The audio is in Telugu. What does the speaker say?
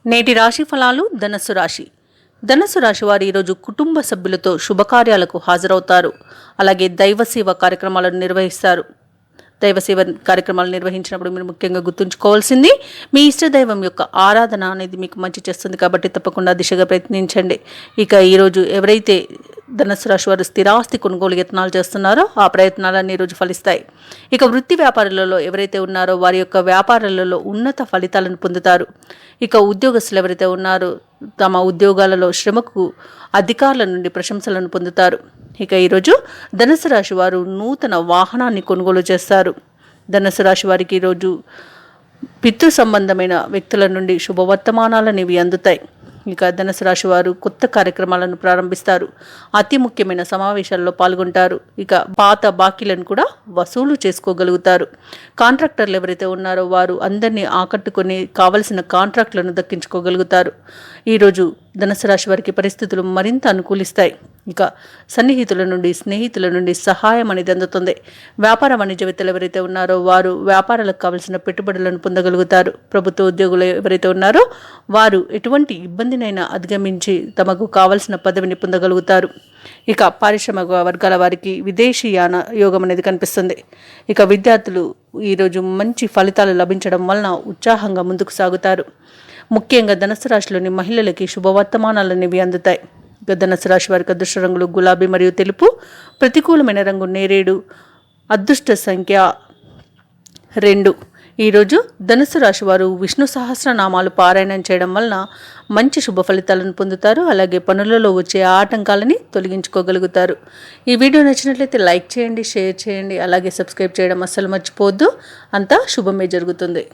నేటి రాశి ఫలాలు. ధనస్సు రాశి. ధనస్సు రాశి వారు ఈరోజు కుటుంబ సభ్యులతో శుభకార్యాలకు హాజరవుతారు. అలాగే దైవసేవ కార్యక్రమాలను నిర్వహిస్తారు. దైవసేవ కార్యక్రమాలు నిర్వహించినప్పుడు మీరు ముఖ్యంగా గుర్తుంచుకోవాల్సింది మీ ఇష్టదైవం యొక్క ఆరాధన అనేది మీకు మంచి చేస్తుంది కాబట్టి తప్పకుండా దిశగా ప్రయత్నించండి. ఇక ఈరోజు ఎవరైతే ధనుసు రాశి వారు స్థిరాస్తి కొనుగోలు యత్నాలు చేస్తున్నారో ఆ ప్రయత్నాలన్నీ ఈరోజు ఫలిస్తాయి. ఇక వృత్తి వ్యాపారాలలో ఎవరైతే ఉన్నారో వారి యొక్క వ్యాపారాలలో ఉన్నత ఫలితాలను పొందుతారు. ఇక ఉద్యోగస్తులు ఎవరైతే ఉన్నారో తమ ఉద్యోగాలలో శ్రమకు అధికారుల నుండి ప్రశంసలను పొందుతారు. ఇక ఈరోజు ధనుసు రాశి వారు నూతన వాహనాన్ని కొనుగోలు చేస్తారు. ధనుసు రాశి వారికి ఈరోజు పితృ సంబంధమైన వ్యక్తుల నుండి శుభవర్తమానాలనేవి అందుతాయి. ఇక ధనుసు రాశి వారు కొత్త కార్యక్రమాలను ప్రారంభిస్తారు. అతి ముఖ్యమైన సమావేశాల్లో పాల్గొంటారు. ఇక పాత బాకీలను కూడా వసూలు చేసుకోగలుగుతారు. కాంట్రాక్టర్లు ఎవరైతే ఉన్నారో వారు అందరినీ ఆకట్టుకొని కావలసిన కాంట్రాక్టులను దక్కించుకోగలుగుతారు. ఈరోజు ధనుసు రాశి వారికి పరిస్థితులు మరింత అనుకూలిస్తాయి. ఇక సన్నిహితుల నుండి స్నేహితుల నుండి సహాయం అనేది అందుతుంది. వ్యాపార వాణిజ్యవేత్తలు ఎవరైతే ఉన్నారో వారు వ్యాపారాలకు కావలసిన పెట్టుబడులను పొందగలుగుతారు. ప్రభుత్వ ఉద్యోగులు ఎవరైతే ఉన్నారో వారు ఎటువంటి ఇబ్బందినైనా అధిగమించి తమకు కావలసిన పదవిని పొందగలుగుతారు. ఇక పారిశ్రామిక వర్గాల వారికి విదేశీయాన యోగం అనేది కనిపిస్తుంది. ఇక విద్యార్థులు ఈరోజు మంచి ఫలితాలు లభించడం వలన ఉత్సాహంగా ముందుకు సాగుతారు. ముఖ్యంగా ధనుసు రాశిలోని మహిళలకి శుభవర్తమానాలు అనేవి అందుతాయి. ధనుసు రాశి వారికి అదృష్ట రంగులు గులాబీ మరియు తెలుపు. ప్రతికూలమైన రంగు నేరేడు. అదృష్ట సంఖ్య 2. ఈరోజు ధనుసు రాశి వారు విష్ణు సహస్రనామాలు పారాయణం చేయడం వలన మంచి శుభ ఫలితాలను పొందుతారు. అలాగే పనులలో వచ్చే ఆటంకాలని తొలగించుకోగలుగుతారు. ఈ వీడియో నచ్చినట్లయితే లైక్ చేయండి, షేర్ చేయండి, అలాగే సబ్స్క్రైబ్ చేయడం అస్సలు మర్చిపోవద్దు. అంతా శుభమే జరుగుతుంది.